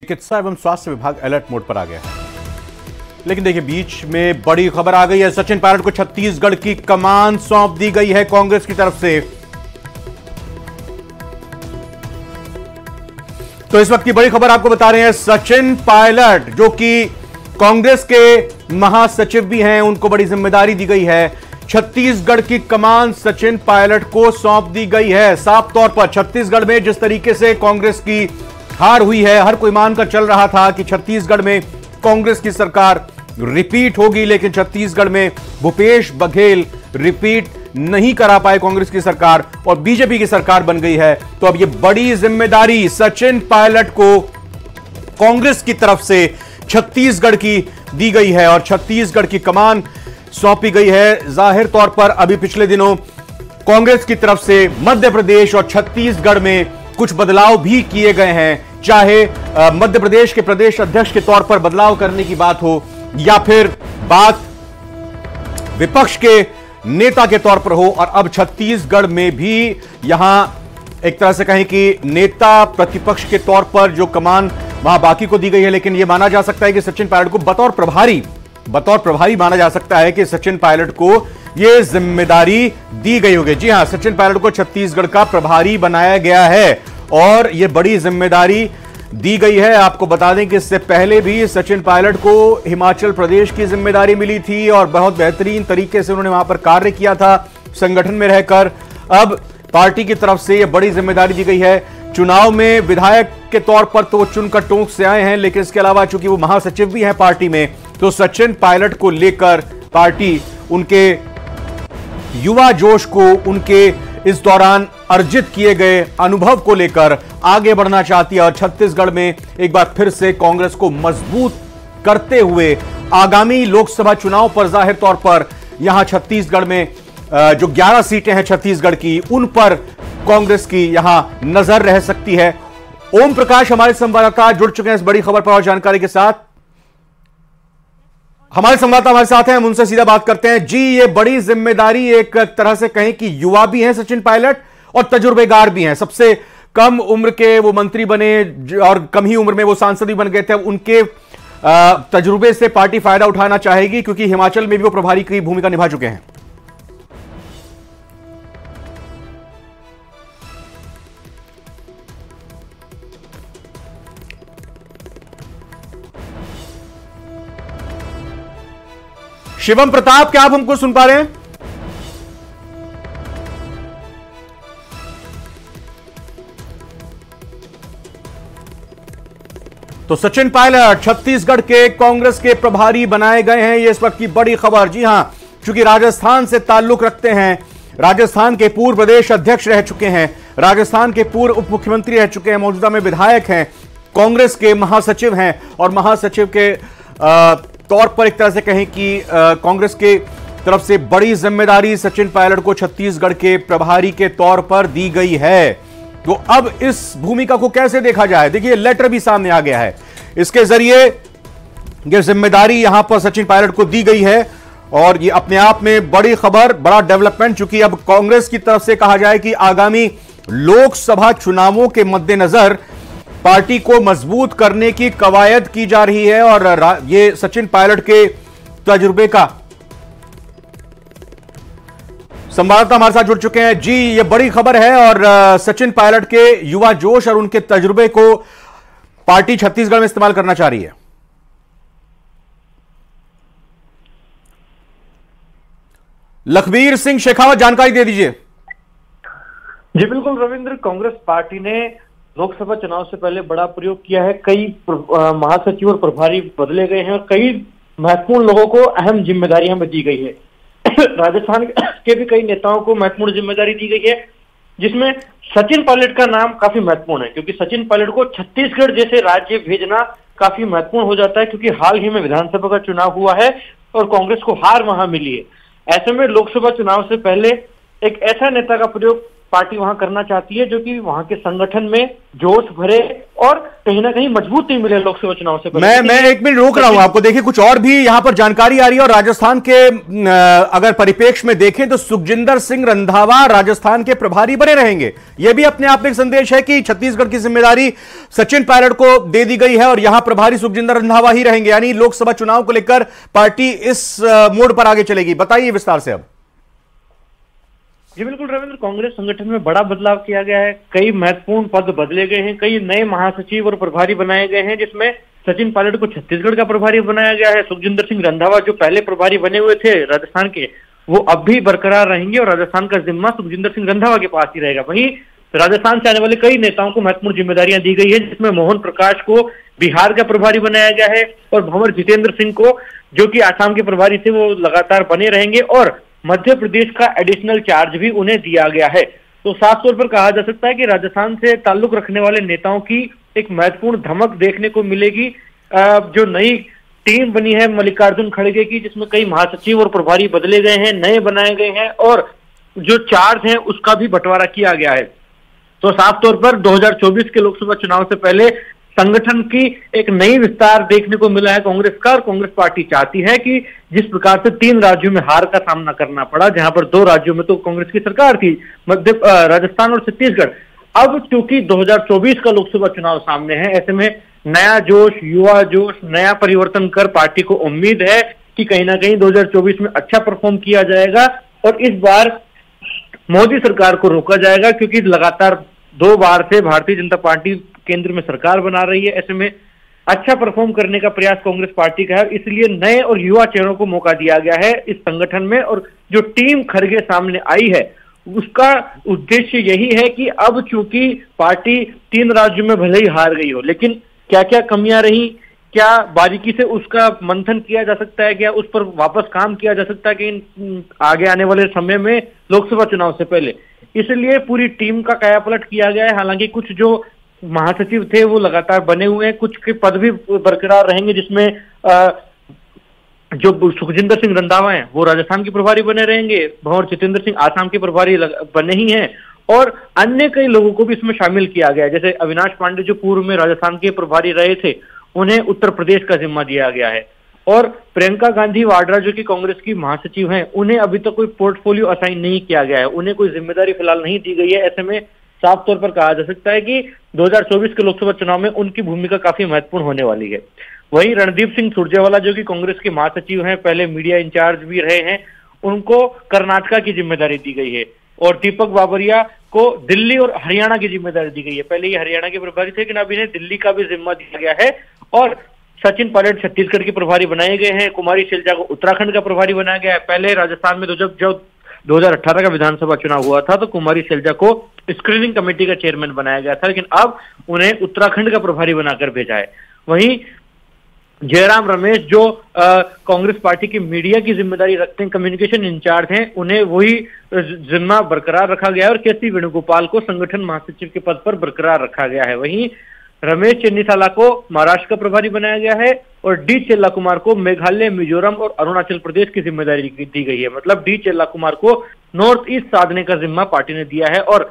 चिकित्सा एवं स्वास्थ्य विभाग अलर्ट मोड पर आ गया है। लेकिन देखिए, बीच में बड़ी खबर आ गई है। सचिन पायलट को छत्तीसगढ़ की कमान सौंप दी गई है कांग्रेस की तरफ से। तो इस वक्त की बड़ी खबर आपको बता रहे हैं। सचिन पायलट जो कि कांग्रेस के महासचिव भी हैं, उनको बड़ी जिम्मेदारी दी गई है। छत्तीसगढ़ की कमान सचिन पायलट को सौंप दी गई है। साफ तौर पर छत्तीसगढ़ में जिस तरीके से कांग्रेस की हार हुई है, हर कोई मानकर चल रहा था कि छत्तीसगढ़ में कांग्रेस की सरकार रिपीट होगी, लेकिन छत्तीसगढ़ में भूपेश बघेल रिपीट नहीं करा पाए कांग्रेस की सरकार और बीजेपी की सरकार बन गई है। तो अब यह बड़ी जिम्मेदारी सचिन पायलट को कांग्रेस की तरफ से छत्तीसगढ़ की दी गई है और छत्तीसगढ़ की कमान सौंपी गई है। जाहिर तौर पर अभी पिछले दिनों कांग्रेस की तरफ से मध्य प्रदेश और छत्तीसगढ़ में कुछ बदलाव भी किए गए हैं, चाहे मध्य प्रदेश के प्रदेश अध्यक्ष के तौर पर बदलाव करने की बात हो या फिर बात विपक्ष के नेता के तौर पर हो। और अब छत्तीसगढ़ में भी यहां एक तरह से कहें कि नेता प्रतिपक्ष के तौर पर जो कमान वहां बाकी को दी गई है, लेकिन यह माना जा सकता है कि सचिन पायलट को बतौर प्रभारी माना जा सकता है कि सचिन पायलट को यह जिम्मेदारी दी गई होगी। जी हां, सचिन पायलट को छत्तीसगढ़ का प्रभारी बनाया गया है और यह बड़ी जिम्मेदारी दी गई है। आपको बता दें कि इससे पहले भी सचिन पायलट को हिमाचल प्रदेश की जिम्मेदारी मिली थी और बहुत बेहतरीन तरीके से उन्होंने वहां पर कार्य किया था संगठन में रहकर। अब पार्टी की तरफ से यह बड़ी जिम्मेदारी दी गई है। चुनाव में विधायक के तौर पर तो वो चुनकर टोंक से आए हैं, लेकिन इसके अलावा चूंकि वो महासचिव भी हैं पार्टी में, तो सचिन पायलट को लेकर पार्टी उनके युवा जोश को, उनके इस दौरान अर्जित किए गए अनुभव को लेकर आगे बढ़ना चाहती है और छत्तीसगढ़ में एक बार फिर से कांग्रेस को मजबूत करते हुए आगामी लोकसभा चुनाव पर जाहिर तौर पर यहां छत्तीसगढ़ में जो 11 सीटें हैं छत्तीसगढ़ की, उन पर कांग्रेस की यहां नजर रह सकती है। ओम प्रकाश हमारे संवाददाता जुड़ चुके हैं इस बड़ी खबर पर और जानकारी के साथ। हमारे संवाददाता हमारे साथ हैं, हम उनसे सीधा बात करते हैं। जी, ये बड़ी जिम्मेदारी एक तरह से कहें कि युवा भी हैं सचिन पायलट और तजुर्बेगार भी हैं। सबसे कम उम्र के वो मंत्री बने और कम ही उम्र में वो सांसद भी बन गए थे। उनके तजुर्बे से पार्टी फायदा उठाना चाहेगी क्योंकि हिमाचल में भी वो प्रभारी की भूमिका निभा चुके हैं। शिवम प्रताप, क्या आप हमको सुन पा रहे हैं? तो सचिन पायलट छत्तीसगढ़ के कांग्रेस के प्रभारी बनाए गए हैं, ये इस वक्त की बड़ी खबर। जी हां, चूंकि राजस्थान से ताल्लुक रखते हैं, राजस्थान के पूर्व प्रदेश अध्यक्ष रह चुके हैं, राजस्थान के पूर्व उप मुख्यमंत्री रह चुके हैं, मौजूदा में विधायक हैं, कांग्रेस के महासचिव हैं और महासचिव के तौर पर एक तरह से कहें कि कांग्रेस के तरफ से बड़ी जिम्मेदारी सचिन पायलट को छत्तीसगढ़ के प्रभारी के तौर पर दी गई है। तो अब इस भूमिका को कैसे देखा जाए? देखिए, लेटर भी सामने आ गया है, इसके जरिए यह जिम्मेदारी यहां पर सचिन पायलट को दी गई है और यह अपने आप में बड़ी खबर, बड़ा डेवलपमेंट। चूंकि अब कांग्रेस की तरफ से कहा जाए कि आगामी लोकसभा चुनावों के मद्देनजर पार्टी को मजबूत करने की कवायद की जा रही है और ये सचिन पायलट के तजुर्बे का संवाददाता हमारे साथ जुड़ चुके हैं। जी, ये बड़ी खबर है और सचिन पायलट के युवा जोश और उनके तजुर्बे को पार्टी छत्तीसगढ़ में इस्तेमाल करना चाह रही है। लखबीर सिंह शेखावत, जानकारी दे दीजिए। जी बिल्कुल रविंद्र, कांग्रेस पार्टी ने लोकसभा चुनाव से पहले बड़ा प्रयोग किया है। कई महासचिव और प्रभारी बदले गए हैं और कई महत्वपूर्ण लोगों को अहम जिम्मेदारियां दी गई है। राजस्थान के भी कई नेताओं को महत्वपूर्ण जिम्मेदारी दी गई है, जिसमें सचिन पायलट का नाम काफी महत्वपूर्ण है, क्योंकि सचिन पायलट को छत्तीसगढ़ जैसे राज्य भेजना काफी महत्वपूर्ण हो जाता है, क्योंकि हाल ही में विधानसभा का चुनाव हुआ है और कांग्रेस को हार वहां मिली है। ऐसे में लोकसभा चुनाव से पहले एक ऐसा नेता का प्रयोग पार्टी वहां करना चाहती है, जो कि वहां के संगठन में जोश भरे और कहीं ना कहीं मजबूती मिले लोकसभा चुनाव से पहले। मैं एक मिनट रोक रहा हूं आपको। देखिए, कुछ और भी यहां पर जानकारी आ रही है, और राजस्थान के अगर परिप्रेक्ष्य में देखें तो सुखजिंदर सिंह रंधावा राजस्थान के प्रभारी बने रहेंगे। यह भी अपने आप में एक संदेश है कि छत्तीसगढ़ की जिम्मेदारी सचिन पायलट को दे दी गई है और यहां प्रभारी सुखजिंदर रंधावा ही रहेंगे, यानी लोकसभा चुनाव को लेकर पार्टी इस मोड पर आगे चलेगी। बताइए विस्तार से अब। जी बिल्कुल रविंद्र, कांग्रेस संगठन में बड़ा बदलाव किया गया है। कई महत्वपूर्ण पद बदले गए हैं, कई नए महासचिव और प्रभारी बनाए गए हैं, जिसमें सचिन पायलट को छत्तीसगढ़ का प्रभारी बनाया गया है। सुखजिंदर सिंह रंधावा जो पहले प्रभारी बने हुए थे राजस्थान के, वो अब भी बरकरार रहेंगे और राजस्थान का जिम्मा सुखजिंदर सिंह रंधावा के पास ही रहेगा। वहीं राजस्थान से आने वाले कई नेताओं को महत्वपूर्ण जिम्मेदारियां दी गई है, जिसमें मोहन प्रकाश को बिहार का प्रभारी बनाया गया है और भंवर जितेंद्र सिंह को, जो कि आसाम के प्रभारी थे, वो लगातार बने रहेंगे और मध्य प्रदेश का एडिशनल चार्ज भी उन्हें दिया गया है। तो साफ तौर पर कहा जा सकता है कि राजस्थान से ताल्लुक रखने वाले नेताओं की एक महत्वपूर्ण धमक देखने को मिलेगी। जो नई टीम बनी है मल्लिकार्जुन खड़गे की, जिसमें कई महासचिव और प्रभारी बदले गए हैं, नए बनाए गए हैं और जो चार्ज है उसका भी बंटवारा किया गया है। तो साफ तौर पर 2024 के लोकसभा चुनाव से पहले संगठन की एक नई विस्तार देखने को मिला है कांग्रेस का, और कांग्रेस पार्टी चाहती है कि जिस प्रकार से 3 राज्यों में हार का सामना करना पड़ा, जहां पर 2 राज्यों में तो कांग्रेस की सरकार थी, राजस्थान और छत्तीसगढ़, अब चूंकि 2024 का लोकसभा चुनाव सामने है, ऐसे में नया जोश, युवा जोश, नया परिवर्तन कर पार्टी को उम्मीद है कि कहीं ना कहीं 2024 में अच्छा परफॉर्म किया जाएगा और इस बार मोदी सरकार को रोका जाएगा, क्योंकि लगातार 2 बार से भारतीय जनता पार्टी केंद्र में सरकार बना रही है। ऐसे में अच्छा परफॉर्म करने का प्रयास कांग्रेस पार्टी का है, इसलिए नए और युवा चेहरों को मौका दिया गया है इस संगठन में। और जो टीम खड़गे सामने आई है उसका उद्देश्य यही है कि अब चूंकि पार्टी 3 राज्यों में भले ही हार गई हो, लेकिन क्या क्या कमियां रही, क्या बारीकी से उसका मंथन किया जा सकता है, क्या उस पर वापस काम किया जा सकता है कि आगे आने वाले समय में लोकसभा चुनाव से पहले, इसलिए पूरी टीम का कायापलट किया गया है। हालांकि कुछ जो महासचिव थे वो लगातार बने हुए हैं, कुछ के पद भी बरकरार रहेंगे, जिसमें जो सुखजिंदर सिंह रंधावा हैं वो राजस्थान के प्रभारी बने रहेंगे, भंवर जितेंद्र सिंह आसाम के प्रभारी बने ही हैं और अन्य कई लोगों को भी इसमें शामिल किया गया है। जैसे अविनाश पांडे जो पूर्व में राजस्थान के प्रभारी रहे थे, उन्हें उत्तर प्रदेश का जिम्मा दिया गया है और प्रियंका गांधी वाड्रा जो कि कांग्रेस की महासचिव हैं, उन्हें अभी तक कोई पोर्टफोलियो असाइन नहीं किया गया है, उन्हें कोई जिम्मेदारी फिलहाल नहीं दी गई है। ऐसे में साफ तौर पर कहा जा सकता है कि 2024 के लोकसभा चुनाव में उनकी भूमिका काफी महत्वपूर्ण होने वाली है। वहीं रणदीप सिंह सुरजेवाला जो कि कांग्रेस के महासचिव हैं, पहले मीडिया इंचार्ज भी रहे हैं, उनको कर्नाटका की जिम्मेदारी दी गई है और दीपक बाबरिया को दिल्ली और हरियाणा की जिम्मेदारी दी गई है। पहले ये हरियाणा के प्रभारी थे, लेकिन अब इन्हें दिल्ली का भी जिम्मा दिया गया है और सचिन पायलट छत्तीसगढ़ के प्रभारी बनाए गए हैं। कुमारी शैलजा को उत्तराखंड का प्रभारी बनाया गया है। पहले राजस्थान में जब 2018 का विधानसभा चुनाव हुआ था तो कुमारी शैलजा को स्क्रीनिंग कमेटी का चेयरमैन बनाया गया था, लेकिन अब उन्हें उत्तराखंड का प्रभारी बनाकर भेजा है। वहीं जयराम रमेश जो कांग्रेस पार्टी की मीडिया की जिम्मेदारी रखते हैं, कम्युनिकेशन इंचार्ज हैं, उन्हें वही जिम्मा बरकरार रखा गया है और के सी वेणुगोपाल को संगठन महासचिव के पद पर बरकरार रखा गया है। वहीं रमेश चन्नीसाला को महाराष्ट्र का प्रभारी बनाया गया है और डी चेल्ला कुमार को मेघालय, मिजोरम और अरुणाचल प्रदेश की जिम्मेदारी दी गई है। मतलब डी चेल्ला कुमार को नॉर्थ ईस्ट साधने का जिम्मा पार्टी ने दिया है और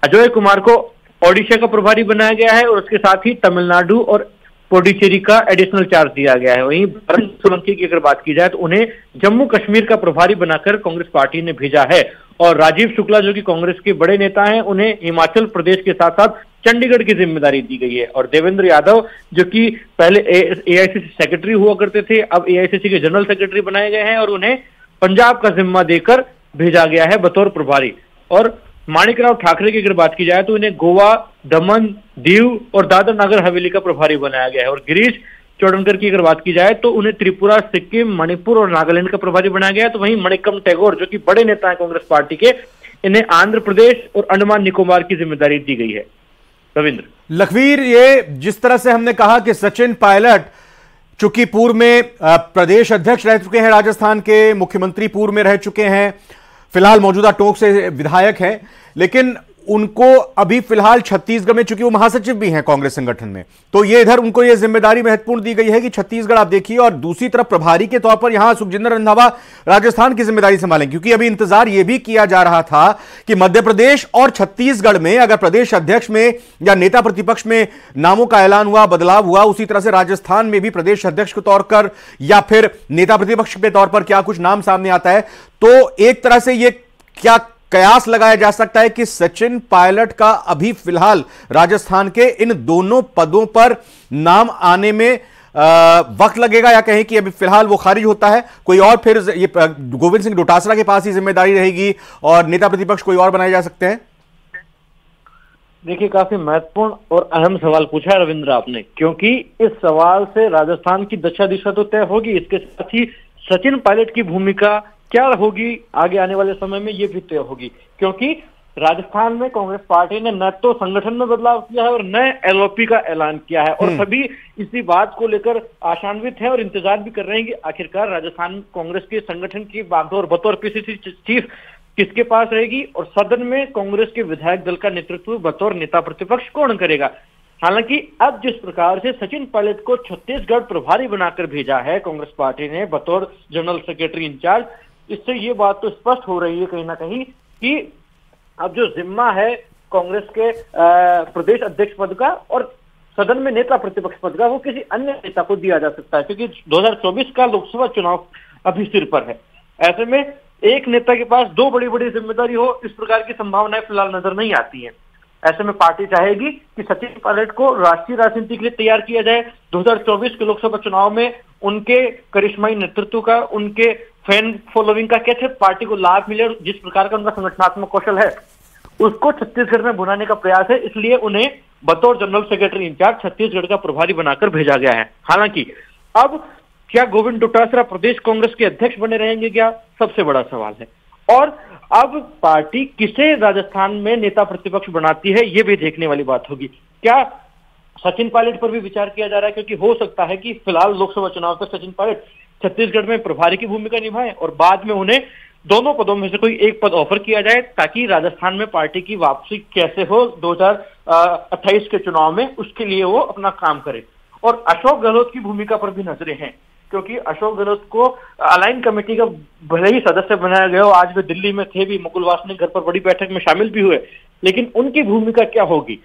अजय कुमार को ओडिशा का प्रभारी बनाया गया है और उसके साथ ही तमिलनाडु और पुडुचेरी का एडिशनल चार्ज दिया गया है। वहीं भरत सोलंकी की अगर बात की जाए तो उन्हें जम्मू कश्मीर का प्रभारी बनाकर कांग्रेस पार्टी ने भेजा है और राजीव शुक्ला जो कि कांग्रेस के बड़े नेता हैं, उन्हें हिमाचल प्रदेश के साथ साथ चंडीगढ़ की जिम्मेदारी दी गई है। और देवेंद्र यादव जो कि पहले एआईसीसी सेक्रेटरी हुआ करते थे, अब एआईसीसी के जनरल सेक्रेटरी बनाए गए हैं और उन्हें पंजाब का जिम्मा देकर भेजा गया है बतौर प्रभारी। और माणिकराव ठाकरे की अगर बात की जाए तो इन्हें गोवा, दमन, दीव और दादर नगर हवेली का प्रभारी बनाया गया है। और गिरीश चोडनकर की अगर बात की जाए तो उन्हें त्रिपुरा, सिक्किम, मणिपुर और नागालैंड का प्रभारी बनाया गया है। तो वहीं मणिकम टैगोर जो कि बड़े नेता हैं कांग्रेस पार्टी के, इन्हें आंध्र प्रदेश और अंडमान निकोबार की जिम्मेदारी दी गई है। रविंद्र, लखवीर, ये जिस तरह से हमने कहा कि सचिन पायलट चूंकि पूर्व में प्रदेश अध्यक्ष रह चुके हैं, राजस्थान के मुख्यमंत्री पूर्व में रह चुके हैं, फिलहाल मौजूदा टोंक से विधायक हैं, लेकिन उनको अभी फिलहाल छत्तीसगढ़ में, चूंकि वो महासचिव भी हैं कांग्रेस संगठन में, तो ये इधर उनको ये जिम्मेदारी महत्वपूर्ण दी गई है कि छत्तीसगढ़ आप देखिए, और दूसरी तरफ प्रभारी के तौर पर यहां सुखजिंदर रंधावा राजस्थान की जिम्मेदारी संभालेंगे। क्योंकि अभी इंतजार यह भी किया जा रहा था कि मध्य प्रदेश और छत्तीसगढ़ में अगर प्रदेश अध्यक्ष में या नेता प्रतिपक्ष में नामों का ऐलान हुआ, बदलाव हुआ, उसी तरह से राजस्थान में भी प्रदेश अध्यक्ष के तौर पर या फिर नेता प्रतिपक्ष के तौर पर क्या कुछ नाम सामने आता है, तो एक तरह से यह क्या कयास लगाया जा सकता है कि सचिन पायलट का अभी फिलहाल राजस्थान के इन दोनों पदों पर नाम आने में वक्त लगेगा, या कहें कि अभी फिलहाल वो खारिज होता है, कोई और फिर ये गोविंद सिंह डोटासरा के पास ही जिम्मेदारी रहेगी और नेता प्रतिपक्ष कोई और बनाए जा सकते हैं? देखिए, काफी महत्वपूर्ण और अहम सवाल पूछा है रविंद्र आपने, क्योंकि इस सवाल से राजस्थान की दशा दिशा तो तय होगी, इसके साथ ही सचिन पायलट की भूमिका क्या होगी आगे आने वाले समय में ये भी तय होगी। क्योंकि राजस्थान में कांग्रेस पार्टी ने न तो संगठन में बदलाव किया है और न एलओपी का ऐलान किया है, और सभी इसी बात को लेकर आशान्वित हैं और इंतजार भी कर रहे हैं कि आखिरकार राजस्थान कांग्रेस के संगठन की बागडोर बतौर पीसीसी चीफ किसके पास रहेगी और सदन में कांग्रेस के विधायक दल का नेतृत्व बतौर नेता प्रतिपक्ष कौन करेगा। हालांकि अब जिस प्रकार से सचिन पायलट को छत्तीसगढ़ प्रभारी बनाकर भेजा है कांग्रेस पार्टी ने बतौर जनरल सेक्रेटरी इंचार्ज, इससे ये बात तो स्पष्ट हो रही है कहीं ना कहीं कि अब जो जिम्मा है कांग्रेस के प्रदेश अध्यक्ष पद का और सदन में नेता प्रतिपक्ष पद का, वो किसी अन्य नेता को दिया जा सकता है, क्योंकि 2024 का लोकसभा चुनाव अभी सिर पर है। ऐसे में एक नेता के पास दो बड़ी बड़ी जिम्मेदारी हो, इस प्रकार की संभावनाएं फिलहाल नजर नहीं आती है। ऐसे में पार्टी चाहेगी कि सचिन पायलट को राष्ट्रीय राजनीति के लिए तैयार किया जाए। 2024 के लोकसभा चुनाव में उनके करिश्माई नेतृत्व का, उनके फैन फॉलोइंग का कैसे पार्टी को लाभ मिले, और जिस प्रकार का उनका संगठनात्मक कौशल है उसको छत्तीसगढ़ में बुलाने का प्रयास है, इसलिए उन्हें बतौर जनरल सेक्रेटरी इंचार्ज छत्तीसगढ़ का प्रभारी बनाकर भेजा गया है। हालांकि अब क्या गोविंद डोटासरा प्रदेश कांग्रेस के अध्यक्ष बने रहेंगे क्या, सबसे बड़ा सवाल है। और अब पार्टी किसे राजस्थान में नेता प्रतिपक्ष बनाती है, ये भी देखने वाली बात होगी। क्या सचिन पायलट पर भी विचार किया जा रहा है, क्योंकि हो सकता है कि फिलहाल लोकसभा चुनाव तक सचिन पायलट छत्तीसगढ़ में प्रभारी की भूमिका निभाएं और बाद में उन्हें दोनों पदों में से कोई एक पद ऑफर किया जाए, ताकि राजस्थान में पार्टी की वापसी कैसे हो 2028 के चुनाव में, उसके लिए वो अपना काम करे। और अशोक गहलोत की भूमिका पर भी नजरें हैं, क्योंकि अशोक गहलोत को अलाइन कमेटी का भले ही सदस्य बनाया गया हो, आज वे दिल्ली में थे भी, मुकुल वासनिक घर पर बड़ी बैठक में शामिल भी हुए, लेकिन उनकी भूमिका क्या होगी?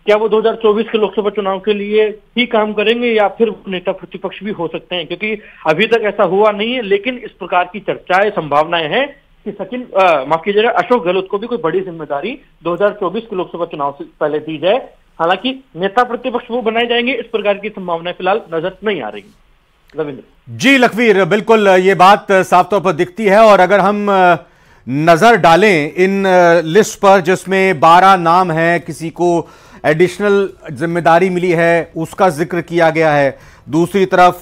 क्या वो 2024 के लोकसभा चुनाव के लिए ही काम करेंगे या फिर नेता प्रतिपक्ष भी हो सकते हैं? क्योंकि अभी तक ऐसा हुआ नहीं है, लेकिन इस प्रकार की चर्चाएं, संभावनाएं हैं कि माफ कीजिएगा, अशोक गहलोत को भी कोई बड़ी जिम्मेदारी 2024 के लोकसभा चुनाव से पहले दी जाए। हालांकि नेता प्रतिपक्ष वो बनाए जाएंगे, इस प्रकार की संभावनाएं फिलहाल नजर नहीं आ रही। रविंद्र जी, लखवीर, बिल्कुल ये बात साफ तौर पर दिखती है। और अगर हम नजर डालें इन लिस्ट पर जिसमें 12 नाम हैं, किसी को एडिशनल जिम्मेदारी मिली है उसका जिक्र किया गया है, दूसरी तरफ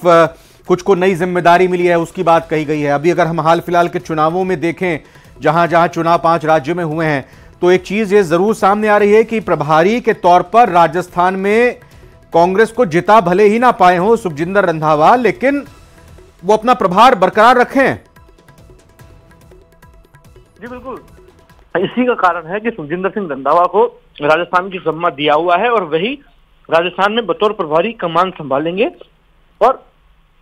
कुछ को नई जिम्मेदारी मिली है उसकी बात कही गई है। अभी अगर हम हाल फिलहाल के चुनावों में देखें, जहां जहां चुनाव 5 राज्यों में हुए हैं, तो एक चीज ये जरूर सामने आ रही है कि प्रभारी के तौर पर राजस्थान में कांग्रेस को जिता भले ही ना पाए हो सुखजिंदर रंधावा, लेकिन वो अपना प्रभार बरकरार रखें। जी बिल्कुल, इसी का कारण है कि सुखजिंदर सिंह रंधावा को राजस्थान की जिम्मा दिया हुआ है और वही राजस्थान में बतौर प्रभारी कमान संभालेंगे, और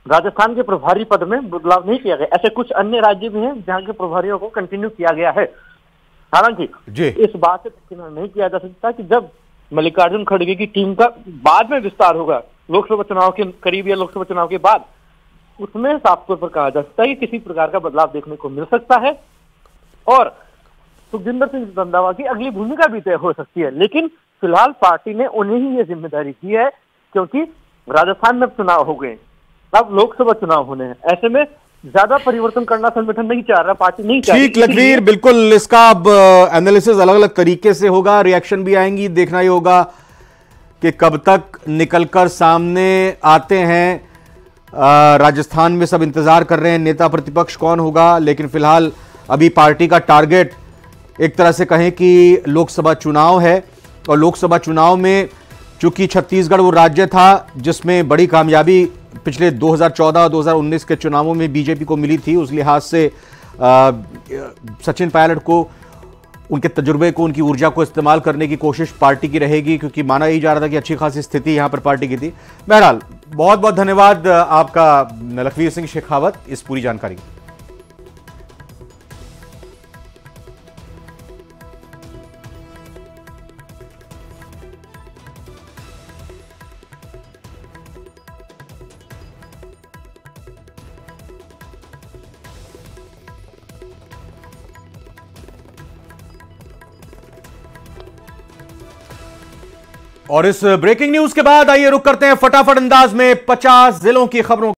राजस्थान के प्रभारी पद में बदलाव नहीं किया गया। ऐसे कुछ अन्य राज्य भी हैं जहां के प्रभारियों को कंटिन्यू किया गया है। हालांकि इस बात से नहीं किया जा सकता कि जब मल्लिकार्जुन खड़गे की टीम का बाद में विस्तार होगा लोकसभा चुनाव के करीब या लोकसभा चुनाव के बाद, उसमें साफ तौर पर कहा जा सकता है कि किसी प्रकार का बदलाव देखने को मिल सकता है और सुखजिंदर सिंह रंधावा की अगली भूमिका भी तय हो सकती है। लेकिन फिलहाल पार्टी ने उन्हें ही ये जिम्मेदारी दी है, क्योंकि राजस्थान में चुनाव हो गए, अब लोकसभा चुनाव होने हैं। ऐसे में ज्यादा परिवर्तन करना संगठन नहीं चाह रहा, पार्टी नहीं चाह रही। ठीक लखवीर, बिल्कुल इसका अब एनालिसिस अलग अलग तरीके से होगा, रिएक्शन भी आएंगी, देखना ही होगा कि कब तक निकलकर सामने आते हैं। राजस्थान में सब इंतजार कर रहे हैं नेता प्रतिपक्ष कौन होगा, लेकिन फिलहाल अभी पार्टी का टारगेट एक तरह से कहें कि लोकसभा चुनाव है, और लोकसभा चुनाव में चूंकि छत्तीसगढ़ वो राज्य था जिसमें बड़ी कामयाबी पिछले 2014-2019 के चुनावों में बीजेपी को मिली थी, उस लिहाज से सचिन पायलट को उनके तजुर्बे को, उनकी ऊर्जा को इस्तेमाल करने की कोशिश पार्टी की रहेगी, क्योंकि माना ही जा रहा था कि अच्छी खासी स्थिति यहां पर पार्टी की थी। बहरहाल बहुत बहुत धन्यवाद आपका लखवीर सिंह शेखावत इस पूरी जानकारी। और इस ब्रेकिंग न्यूज के बाद आइए रुक करते हैं फटाफट अंदाज में 50 जिलों की खबरों